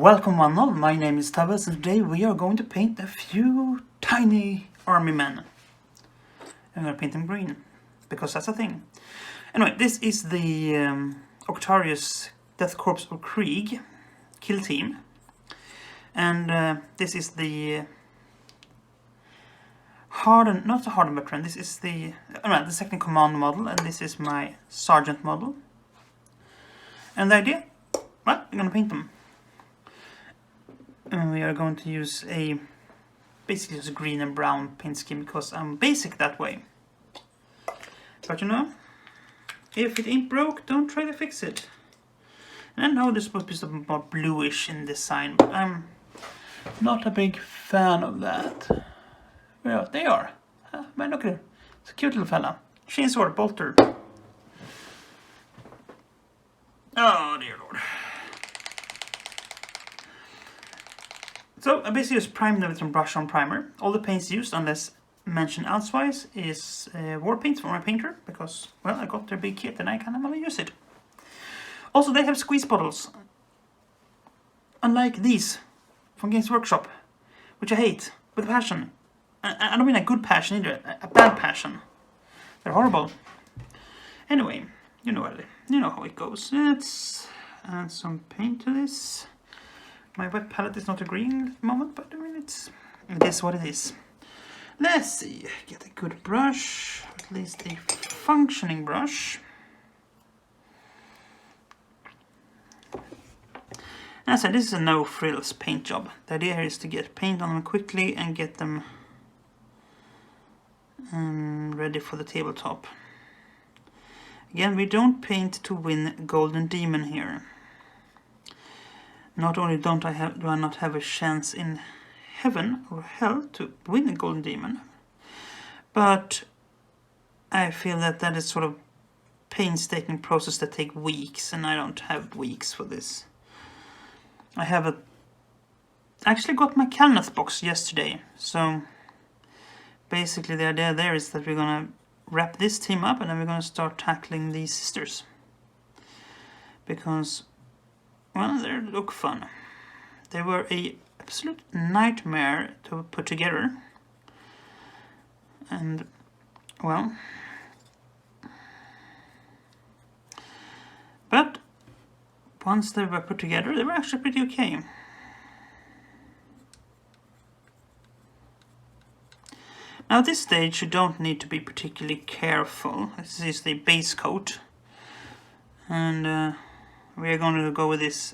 Welcome one all, my name is Tawess and today we are going to paint a few tiny army men. I'm going to paint them green, because that's a thing. Anyway, this is the Octarius Death Korps of Krieg kill team. And this is the not the hardened veteran, this is the second command model, and this is my sergeant model. And the idea, well, we're going to paint them. And we are going to use basically just a green and brown paint scheme because I'm basic that way. But you know, if it ain't broke, don't try to fix it. And I know there's supposed to be something more bluish in design, but I'm not a big fan of that. Well, they are. Man, look at it. It's a cute little fella. Chainsword bolter. Oh dear lord. So I basically just primed them with some brush on primer. All the paints used, unless mentioned elsewise, is war paints from my painter, because, well, I got their big kit and I kind of want to use it. Also, they have squeeze bottles, unlike these from Games Workshop, which I hate with a passion. I don't mean a good passion either, a bad passion. They're horrible. Anyway, you know how it goes. Let's add some paint to this. My wet palette is not agreeing at the moment, but I mean it is what it is. Let's see, get a good brush, at least a functioning brush. As I said, this is a no frills paint job. The idea here is to get paint on them quickly and get them ready for the tabletop. Again, we don't paint to win Golden Demon here. Not only do I not have a chance in heaven or hell to win a Golden Demon, but I feel that is sort of painstaking process that takes weeks, and I don't have weeks for this. I actually got my Kalnath box yesterday, so basically the idea there is that we're gonna wrap this team up and then we're gonna start tackling these sisters, because, well, they look fun. They were an absolute nightmare to put together. And, well, but once they were put together, they were actually pretty okay. Now at this stage you don't need to be particularly careful. This is the base coat. And we are going to go with this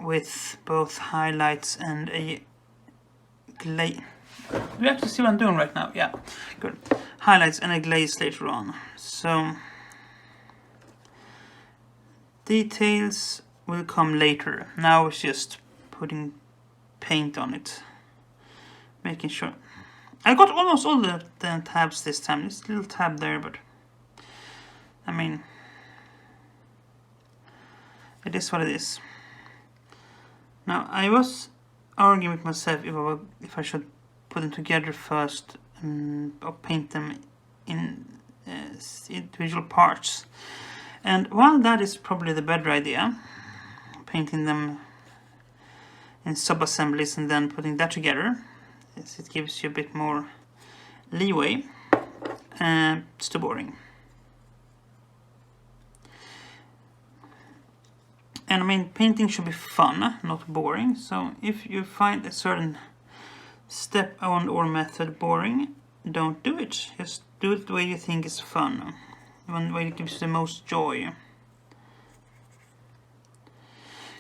with both highlights and a glaze. You actually see what I'm doing right now? Yeah, good. Highlights and a glaze later on. So details will come later. Now it's just putting paint on it, making sure. I got almost all the tabs this time. There's a little tab there, but I mean, it is what it is. Now, I was arguing with myself if I should put them together first or paint them in individual parts. And while that is probably the better idea, painting them in sub-assemblies and then putting that together, it gives you a bit more leeway, it's too boring. And I mean, painting should be fun, not boring. So if you find a certain step on or method boring, don't do it. Just do it the way you think is fun, the way it gives you the most joy.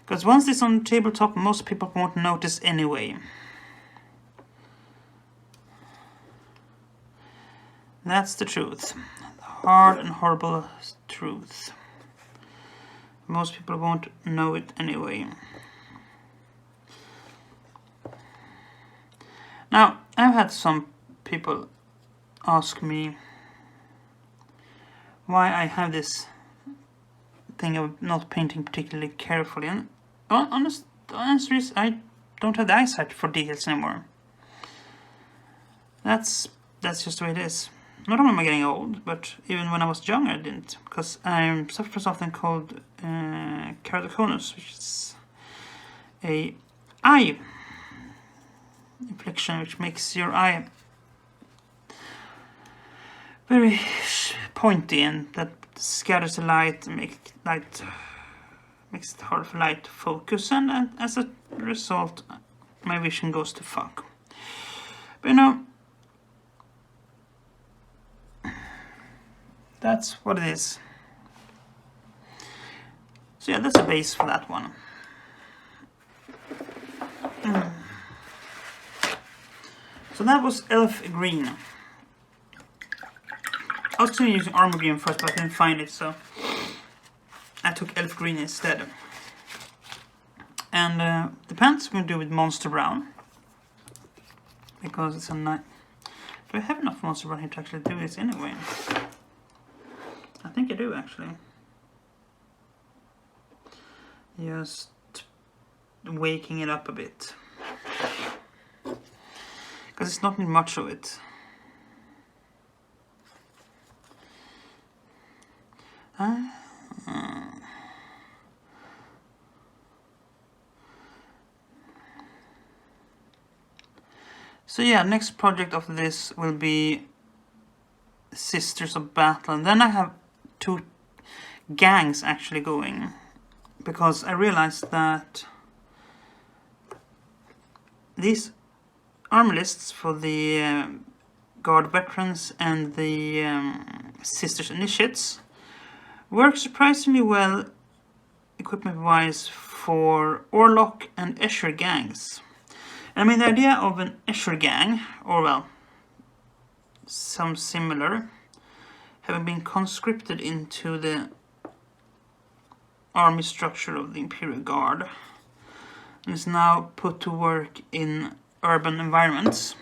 Because once it's on the tabletop, most people won't notice anyway. That's the truth. The hard and horrible truth. Most people won't know it anyway. Now, I've had some people ask me why I have this thing of not painting particularly carefully, and the answer is I don't have the eyesight for details anymore. That's just the way it is. not only am I getting old, but even when I was younger I didn't, because I suffer from something called keratoconus, which is a eye infliction, which makes your eye very pointy, and that scatters the light and makes it hard for light to focus, and as a result my vision goes to fuck. But you know, that's what it is. So yeah, that's a base for that one. So that was Elf Green. I was going to use Armor Green first, but I couldn't find it, so I took Elf Green instead. And the pants I'm going to do with Monster Brown, because it's a nice... Do I have enough Monster Brown here to actually do this anyway? I think I do, actually. Just waking it up a bit, because it's not much of it. So yeah, next project after this will be Sisters of Battle, and then I have 2 gangs actually going, because I realized that these armor lists for the Guard Veterans and the Sisters Initiates work surprisingly well equipment wise for Orlok and Escher gangs. I mean, the idea of an Escher gang, or well, some similar, having been conscripted into the army structure of the Imperial Guard, and is now put to work in urban environments,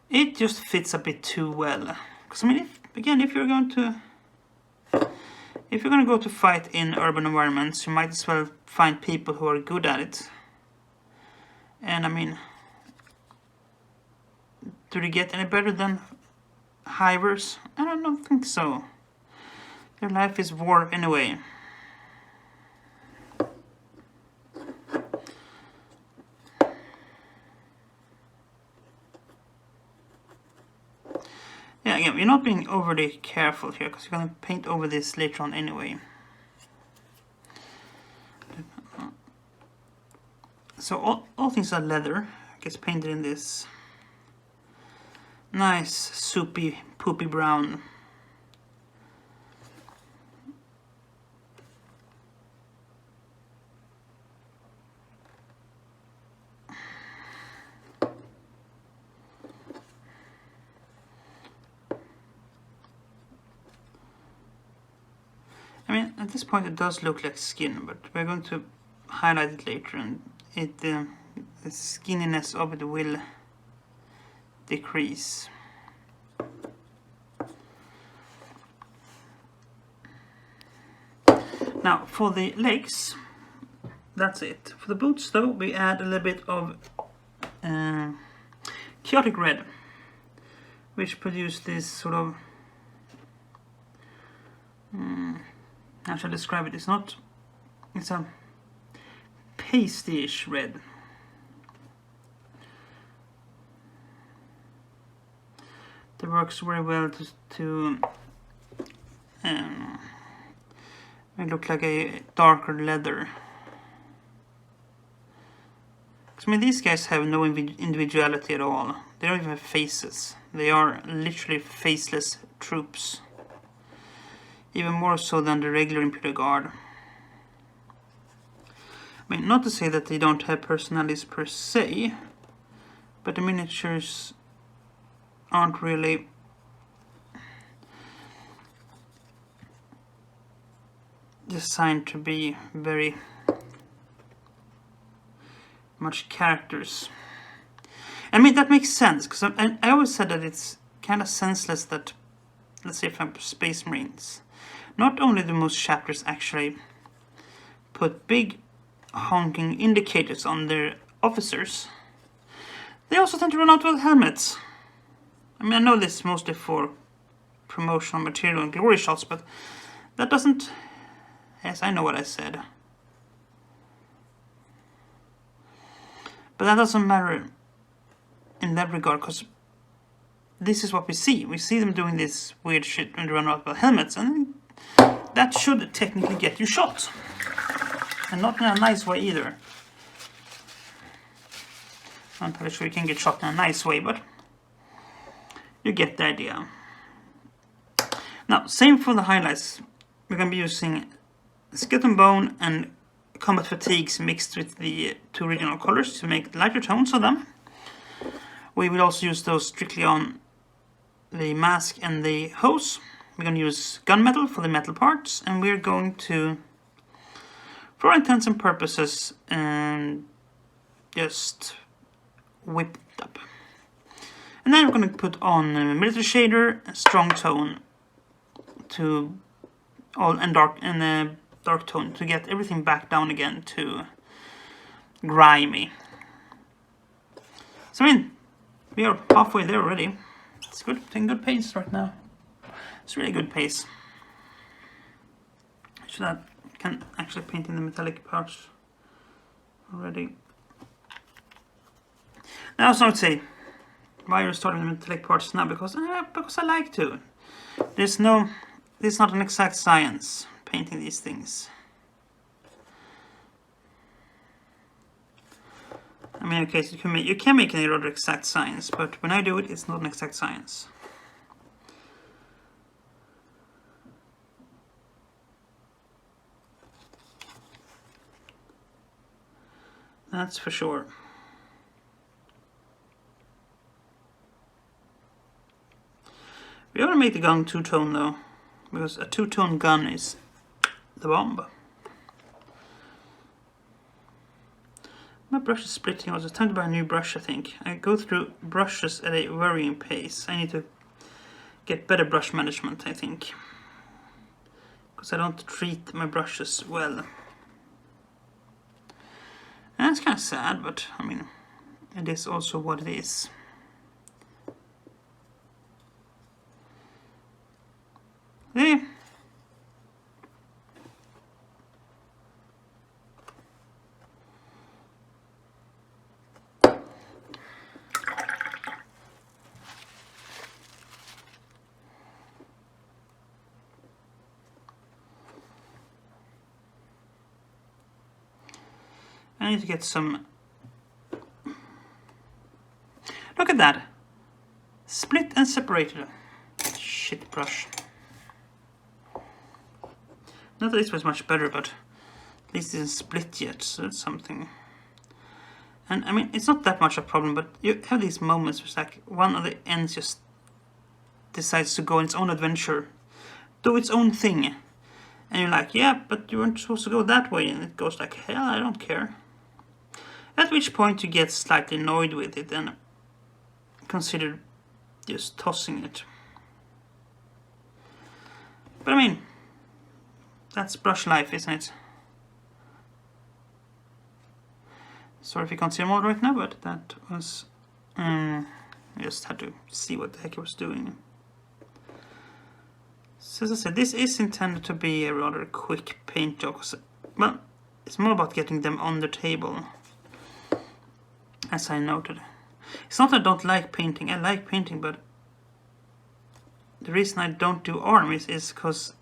it just fits a bit too well. Because I mean, if you're going to go to fight in urban environments, you might as well find people who are good at it. And I mean, do they get any better than hivers? I don't think so. Their life is war anyway. Yeah, again, we're not being overly careful here, because you're going to paint over this later on anyway. So all things are leather gets painted in this nice soupy poopy brown. I mean, at this point it does look like skin, but we're going to highlight it later, and the skinniness of it will decrease. Now for the legs, that's it. For the boots though, we add a little bit of chaotic red, which produces this sort of how shall I describe it? It's a pasty-ish red. That works very well to look like a darker leather. I mean, these guys have no individuality at all. They don't even have faces. They are literally faceless troops. Even more so than the regular Imperial Guard. I mean, not to say that they don't have personalities per se, but the miniatures aren't really designed to be very much characters. I mean, that makes sense, because I always said that it's kind of senseless that, let's say, for Space Marines, not only do most chapters actually put big honking indicators on their officers, they also tend to run out of helmets. I mean, I know this is mostly for promotional material and glory shots, but that doesn't... Yes, I know what I said. But that doesn't matter in that regard, because this is what we see. We see them doing this weird shit when they run out with helmets, and that should technically get you shot. And not in a nice way either. I'm pretty sure you can get shot in a nice way, but you get the idea. Now, same for the highlights. We're going to be using Skin and Bone and Combat Fatigues mixed with the two original colors to make lighter tones of them. We will also use those strictly on the mask and the hose. We're going to use gunmetal for the metal parts, and we're going to, for all intents and purposes, just whip it up. And then we're going to put on military shader, strong tone, to all and dark tone to get everything back down again to grimy. So I mean, we are halfway there already. It's good, taking good pace right now. It's really good pace. So that can actually paint in the metallic parts already. Now, so I would say, why are you starting the metallic parts now? Because I like to. This is not an exact science, painting these things. I mean, okay, so you can make any rather exact science, but when I do it, it's not an exact science. That's for sure. We ought to make the gun two-tone though, because a two-tone gun is the bomb. My brush is splitting also. It's time to buy a new brush, I think. I go through brushes at a worrying pace. I need to get better brush management, I think. Because I don't treat my brushes well. And it's kind of sad, but I mean, it is also what it is. There. I need to get some... Look at that! Split and separated. Shit brush. Not that this was much better, but at least it isn't split yet, so that's something. And I mean, it's not that much a problem, but you have these moments where it's like one of the ends just decides to go on its own adventure, do its own thing. And you're like, yeah, but you weren't supposed to go that way, and it goes like, hell, I don't care. At which point you get slightly annoyed with it and consider just tossing it. But I mean, that's brush life, isn't it? Sorry if you can't see them all right now, but that was... I just had to see what the heck I was doing. So as I said, this is intended to be a rather quick paint job. Well, it's more about getting them on the table, as I noted. It's not that I don't like painting. I like painting, but the reason I don't do armies is because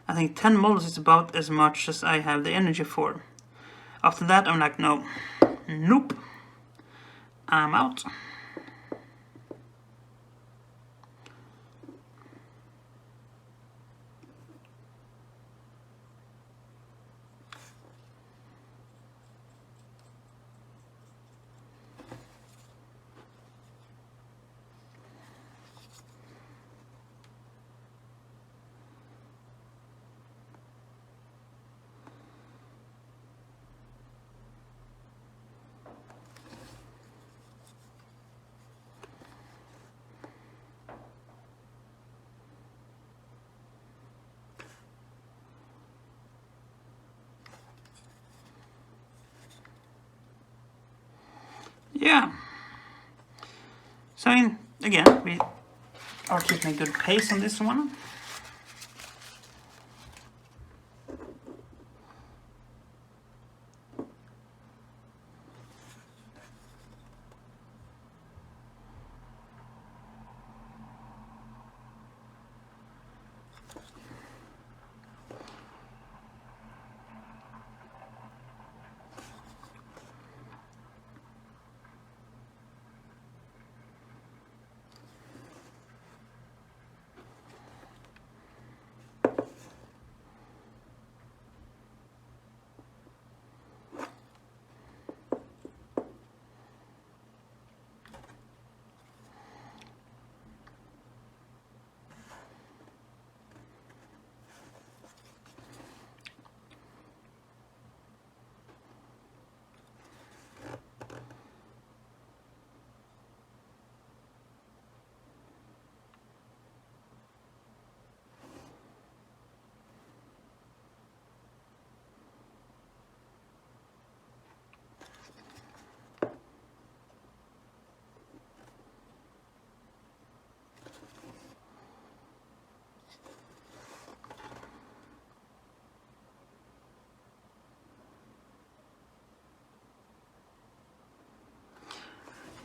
I think 10 models is about as much as I have the energy for. After that, I'm like, no, nope, I'm out. Yeah. So I mean, again, we are keeping a good pace on this one.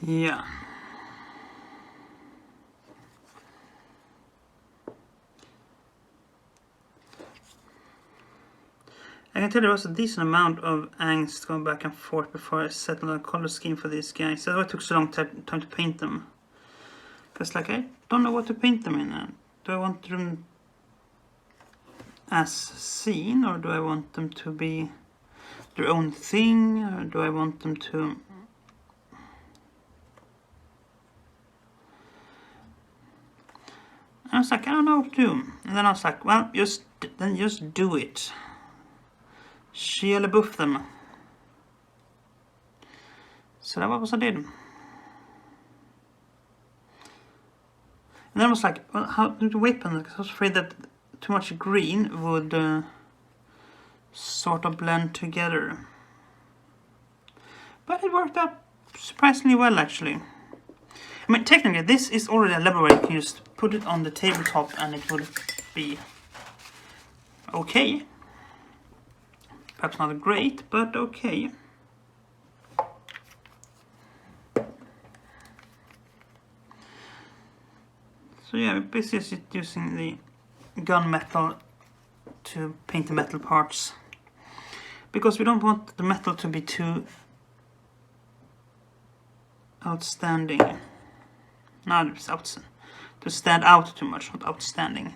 Yeah. I can tell there was a decent amount of angst going back and forth before I settled on a color scheme for these guys. That's why it took so long time to paint them. Because like I don't know what to paint them in. Do I want them as seen, or do I want them to be their own thing, or do I want them to... I was like, I don't know what to do. And then I was like, well, just do it. She'll buff them. So that was what I did. And then I was like, well, how do the weapon? Because I was afraid that too much green would sort of blend together. But it worked out surprisingly well, actually. I mean, technically, this is already a level where you can just put it on the tabletop and it would be okay. Perhaps not great, but okay. So yeah, basically just using the gunmetal to paint the metal parts. Because we don't want the metal to be too outstanding. No, to stand out too much, not outstanding.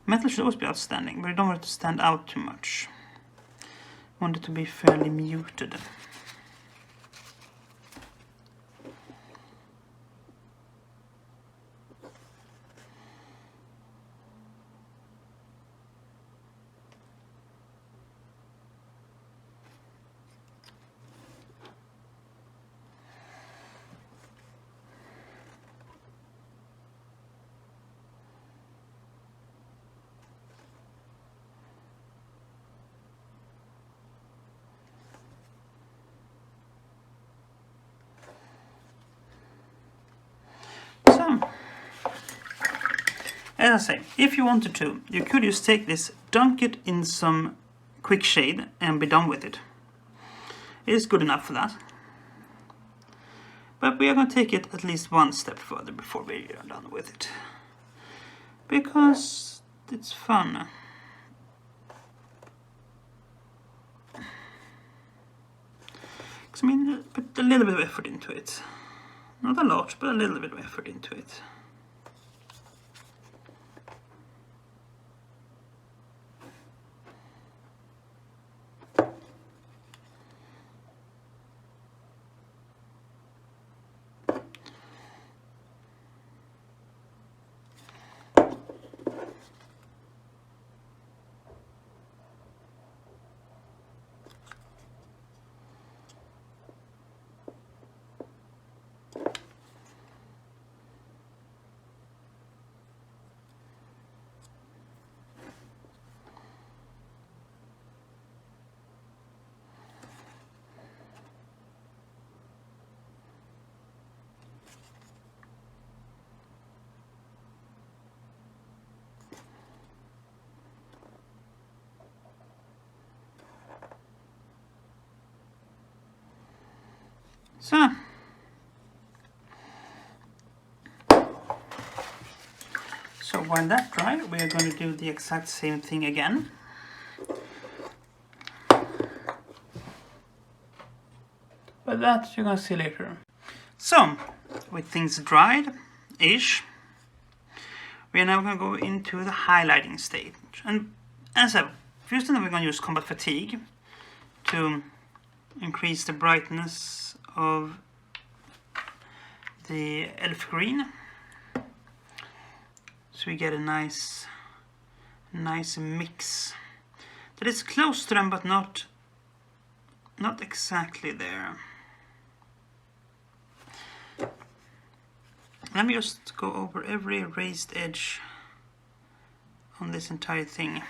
Metal should always be outstanding, but you don't want it to stand out too much. You want it to be fairly muted. As I say, if you wanted to, you could just take this, dunk it in some quick shade and be done with it. It is good enough for that. But we are going to take it at least one step further before we are done with it. Because it's fun. Because I mean, put a little bit of effort into it. Not a lot, but a little bit of effort into it. So while that dries, we are going to do the exact same thing again. But that you're going to see later. So, with things dried-ish, we are now going to go into the highlighting stage. And as I said, first we're going to use combat fatigue to increase the brightness of the elf green. So we get a nice mix that is close to them, but not exactly there. Let me just go over every raised edge on this entire thing.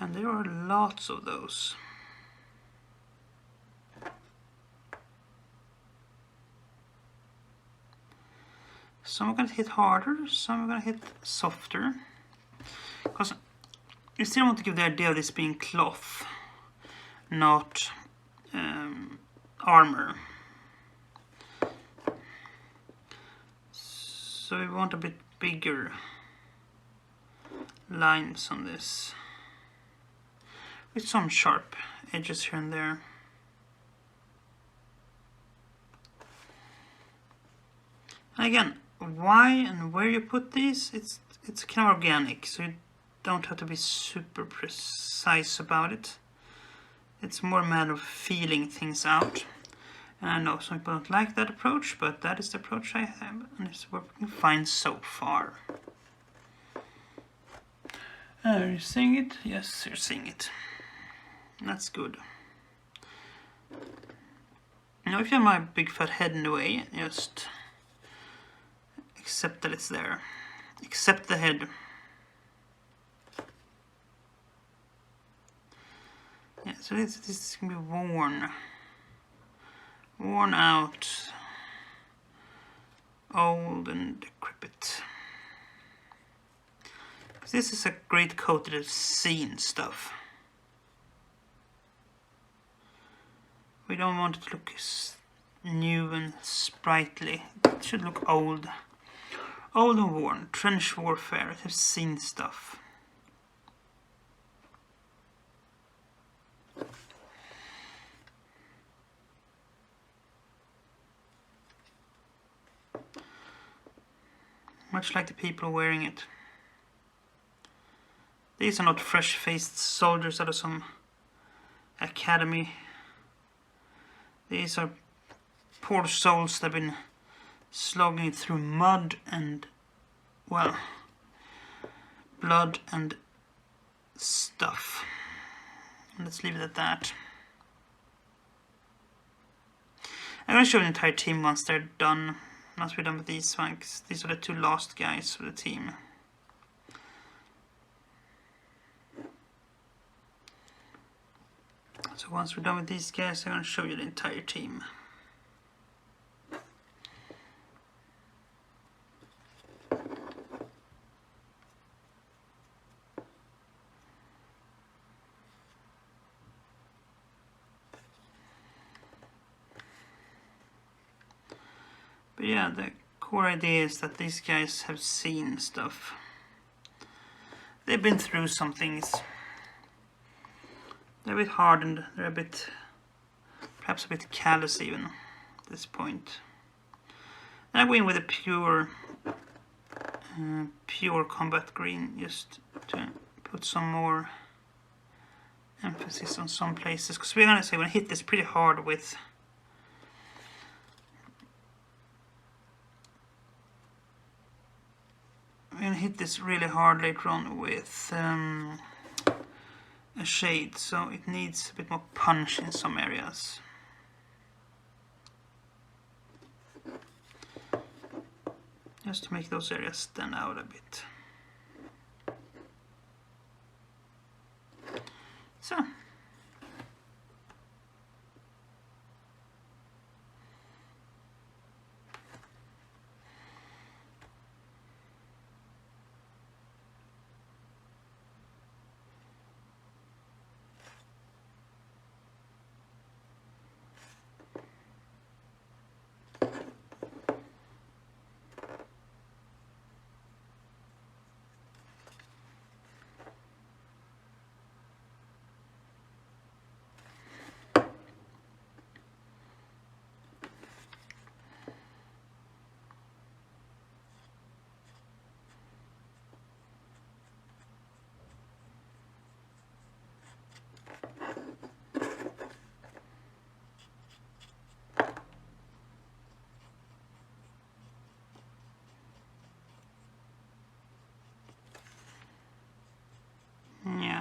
And there are lots of those. Some are going to hit harder, some are going to hit softer. Because you still want to give the idea of this being cloth, not armor. So we want a bit bigger lines on this, with some sharp edges here and there. And again, why and where you put these, it's kind of organic, so you don't have to be super precise about it. It's more a matter of feeling things out. And I know some people don't like that approach, but that is the approach I have, and it's working fine so far. Are you seeing it? Yes, you're seeing it. That's good. Now if you have my big fat head in the way, just accept that it's there. Accept the head. Yeah, so this is going to be worn out, old and decrepit. This is a great coat that has seen stuff. We don't want it to look new and sprightly. It should look old. Old and worn. Trench warfare. It has seen stuff. Much like the people wearing it. These are not fresh-faced soldiers out of some academy. These are poor souls that have been slogging it through mud and, well, blood and stuff. Let's leave it at that. I'm going to show the entire team once they're done. Once we're done with these ones. These are the two last guys of the team. So once we're done with these guys, I'm going to show you the entire team. But yeah, the core idea is that these guys have seen stuff. They've been through some things. They're a bit hardened, they're a bit, perhaps a bit callous even at this point. And I go in with a pure combat green, just to put some more emphasis on some places. Because we're gonna say we're gonna hit this pretty hard with we're gonna hit this really hard later on with a shade, so it needs a bit more punch in some areas. Just to make those areas stand out a bit. So.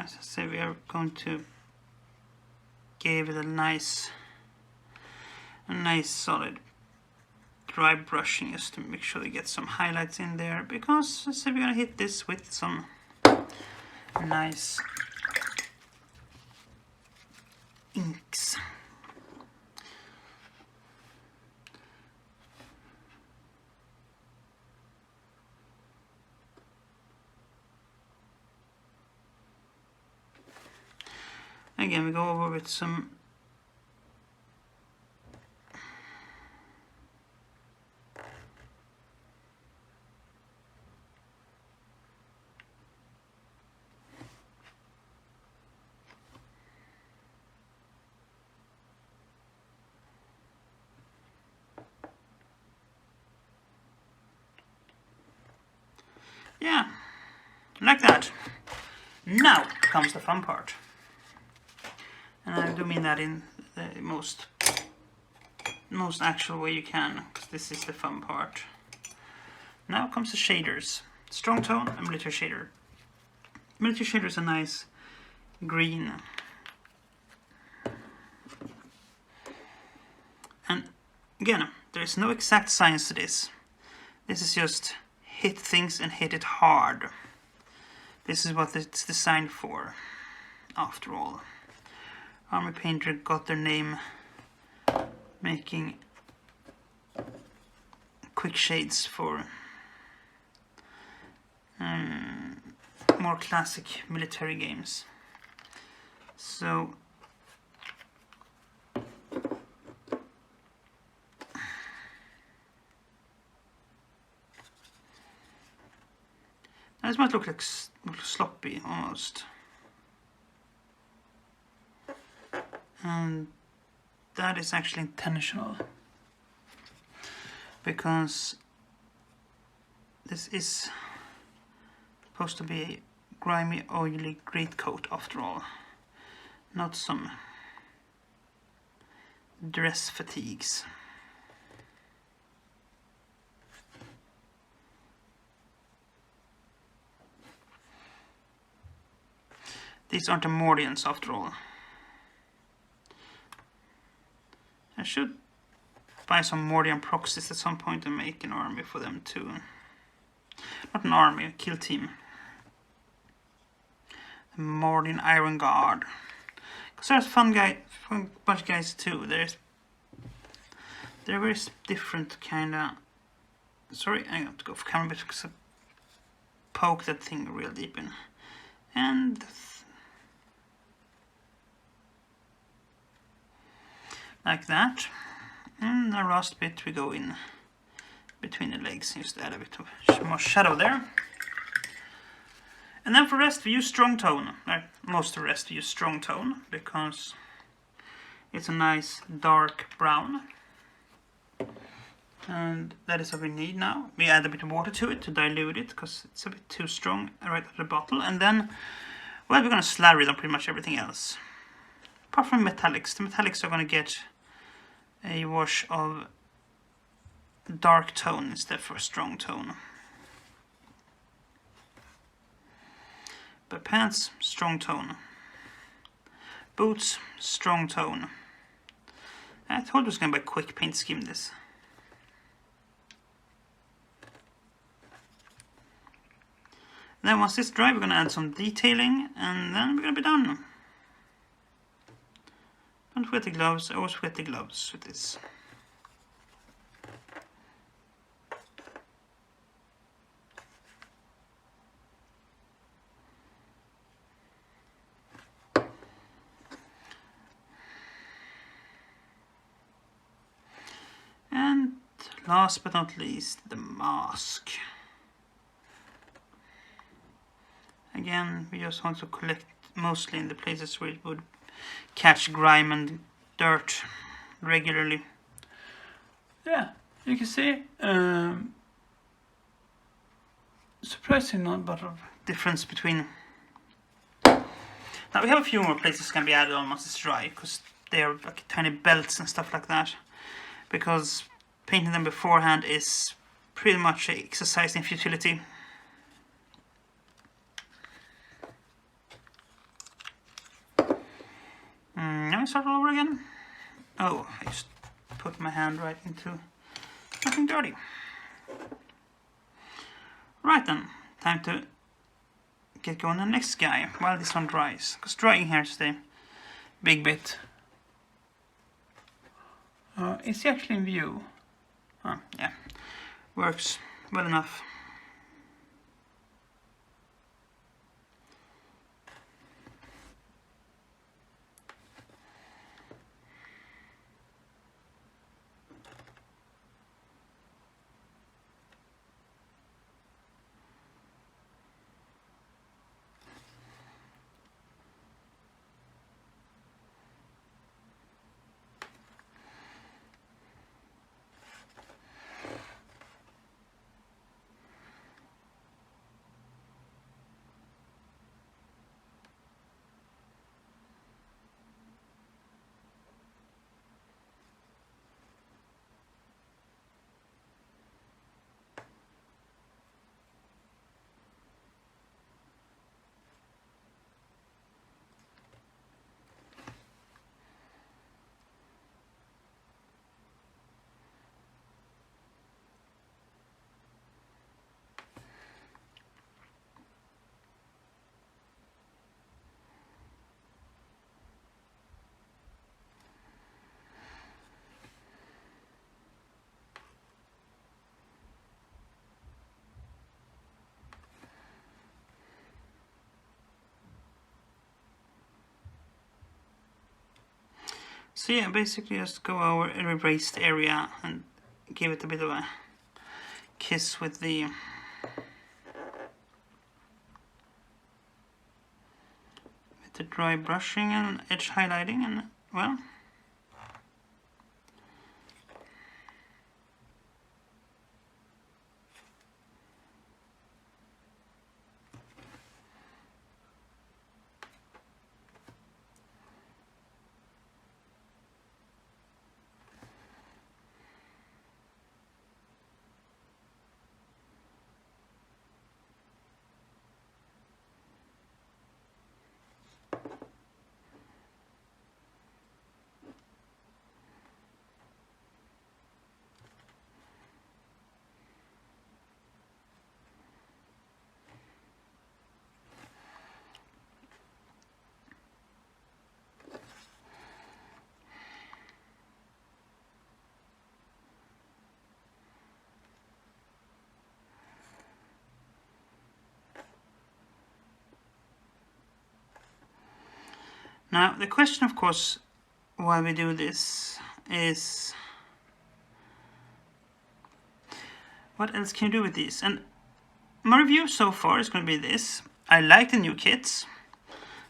as I say, we are going to give it a nice solid dry brushing just to make sure we get some highlights in there, because as I say, we're gonna hit this with some nice inks. Again, we go over with some yeah, like that. Now comes the fun part. And I do mean that in the most actual way you can, because this is the fun part. Now comes the shaders. Strong tone and military shader. Military shader is a nice green. And again, there is no exact science to this. This is just hit things and hit it hard. This is what it's designed for, after all. Army painter got their name making quick shades for more classic military games. So this might look like sloppy almost. And that is actually intentional, because this is supposed to be a grimy, oily greatcoat after all, not some dress fatigues. These aren't Amordians after all. I should buy some Mordian proxies at some point and make an army for them too. Not an army, a kill team. The Mordian Iron Guard. Because there's a fun bunch of guys too. They're very different kinda. Sorry, I have to go for camera because I poke that thing real deep in. And like that. And the last bit we go in between the legs, just to add a bit of more shadow there. And then for the rest we use strong tone. Most of the rest we use strong tone, because it's a nice dark brown. And that is what we need now. We add a bit of water to it to dilute it, because it's a bit too strong right out of the bottle. And then, well, we're going to slather it on pretty much everything else. Apart from metallics. The metallics are going to get a wash of dark tone instead for strong tone. But pants, strong tone. Boots, strong tone. I told you I was going to buy quick paint scheme this. Then once this dry, we're going to add some detailing, and then we're going to be done. Don't forget the gloves. I always forget the gloves with this. And last but not least, the mask. Again, we just want to collect mostly in the places where it would catch grime and dirt regularly. Yeah, you can see surprisingly not a lot of difference between. Now we have a few more places can be added on once it's dry, because they are like tiny belts and stuff like that. Because painting them beforehand is pretty much an exercise in futility. Let me start all over again. Oh, I just put my hand right into something dirty. Right then, time to get going on the next guy while this one dries. Because drying here is the big bit. Is he actually in view? Oh, yeah, works well enough. So yeah, basically just go over a erased area and give it a bit of a kiss with the dry brushing and edge highlighting, and well, now the question, of course, while we do this is what else can you do with these? And my review so far is going to be this. I like the new kits.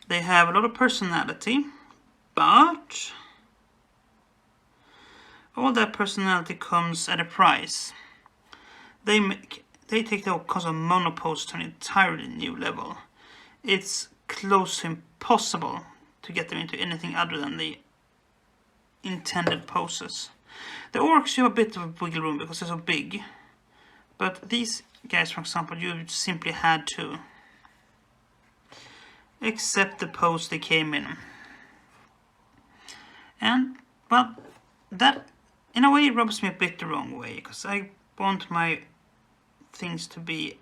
They have a lot of personality, but all that personality comes at a price. They take the cost of monopose to an entirely new level. It's close to impossible to get them into anything other than the intended poses. The orcs, you have a bit of a wiggle room because they're so big. But these guys, for example, you simply had to accept the pose they came in. And, well, that in a way rubs me a bit the wrong way, because I want my things to be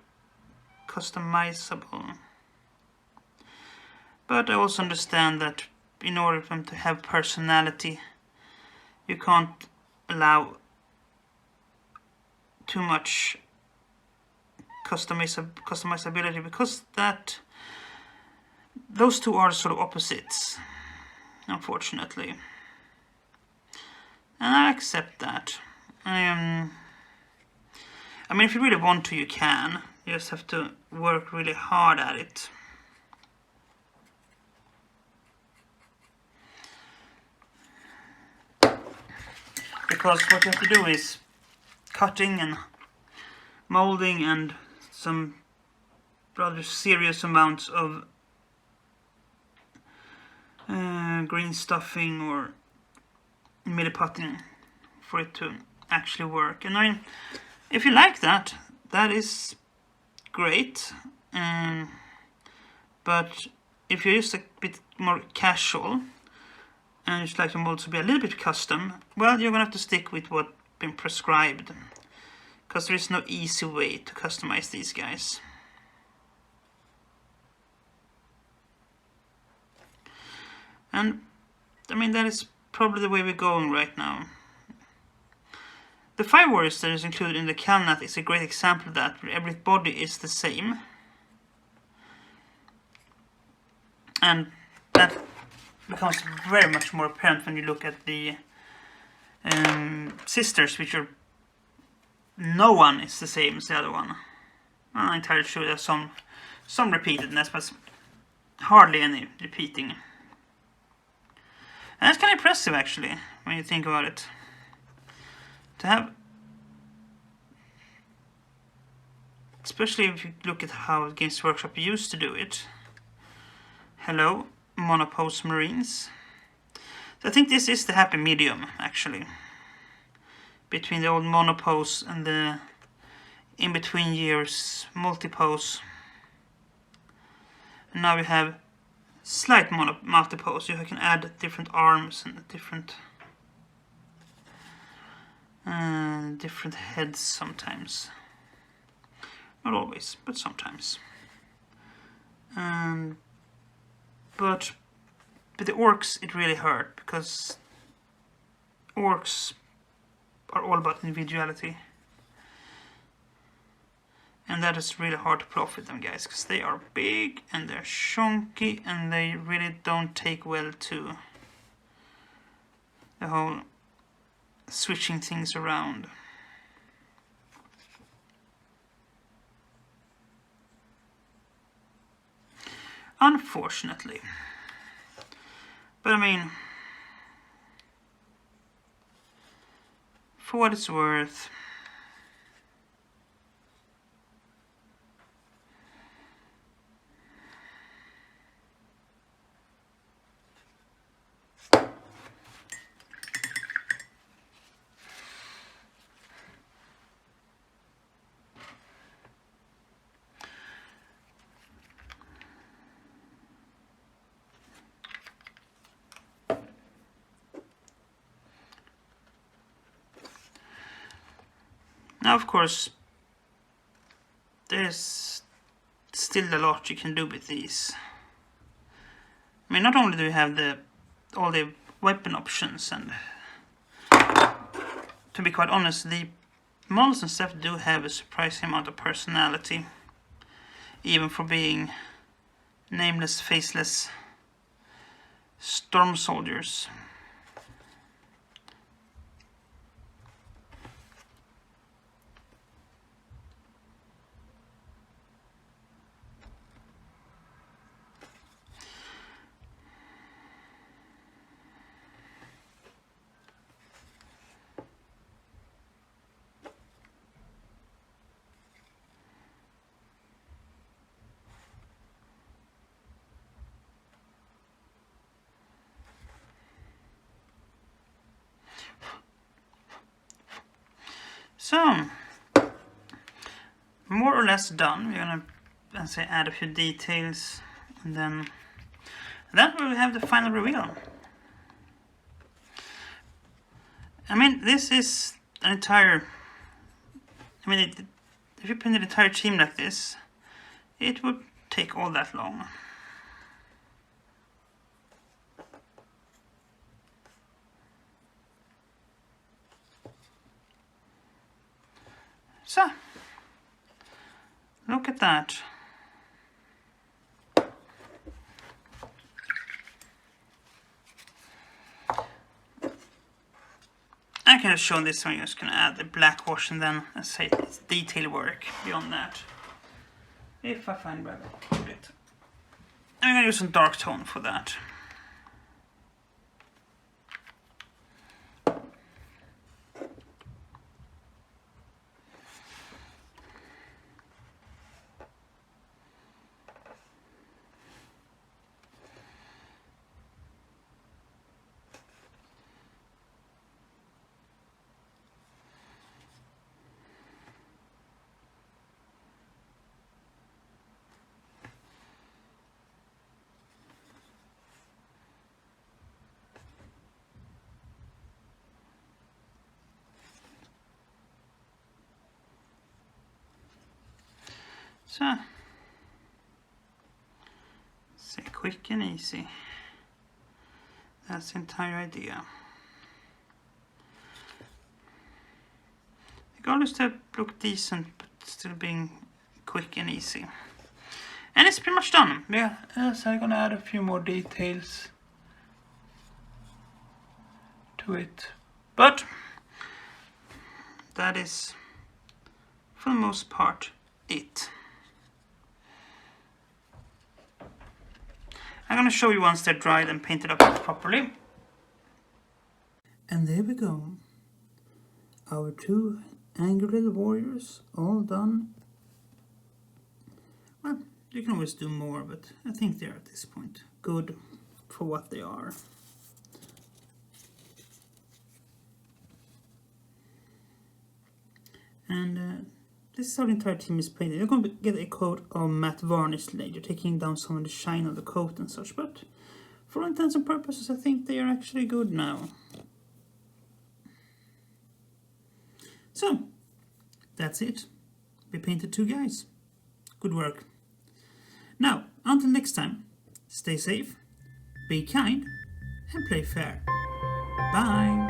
customizable. But I also understand that in order for them to have personality, you can't allow too much customizability, because those two are sort of opposites, unfortunately. And I accept that. I mean, if you really want to, you can. You just have to work really hard at it. Because what you have to do is cutting and molding and some rather serious amounts of green stuffing or milliputting for it to actually work. And I mean, if you like that, that is great. But if you're just a bit more casual, and you'd like them all to be a little bit custom, well, you're gonna have to stick with what's been prescribed, because there is no easy way to customize these guys. And I mean, that is probably the way we're going right now. The 5 warriors that is included in the Kalnath is a great example of that, where every body is the same. And that becomes very much more apparent when you look at the sisters, which are... no one is the same as the other one. I'm not entirely sure there's some repeatedness, but hardly any repeating. And that's kind of impressive, actually, when you think about it. To have... especially if you look at how Games Workshop used to do it. Hello, monopose Marines. So I think this is the happy medium, actually, between the old monopose and the in-between years multipose. And now we have slight multipose. You can add different arms and different heads sometimes. Not always, but sometimes. But the orcs, it really hurt, because orcs are all about individuality. And that is really hard to pull off with them guys, because they are big and they're chunky and they really don't take well to the whole switching things around. Unfortunately. But I mean, for what it's worth, now, of course, there's still a lot you can do with these. I mean, not only do you have all the weapon options, and to be quite honest, the models and stuff do have a surprising amount of personality, even for being nameless, faceless storm soldiers. So, more or less done. We're gonna, let's say, add a few details, and then we will have the final reveal. I mean, this is an entire... I mean, if you print an entire team like this, it would take all that long. So, look at that. I could have shown this one. You're just going to add the black wash and then, let's say, it's detail work beyond that. If I find where I put it. I'm going to use some dark tone for that. So, say quick and easy. That's the entire idea. The goal is to look decent, but still being quick and easy. And it's pretty much done. Yeah, so I'm gonna add a few more details to it. But that is, for the most part, it. I'm gonna show you once they're dried and painted up properly. And there we go. Our two angry little warriors, all done. Well, you can always do more, but I think they're at this point good for what they are. And this is how the entire team is painted. You're going to get a coat of matte varnish later, taking down some of the shine of the coat and such, but for all intents and purposes, I think they are actually good now. So, that's it. We painted two guys. Good work. Now, until next time, stay safe, be kind, and play fair. Bye!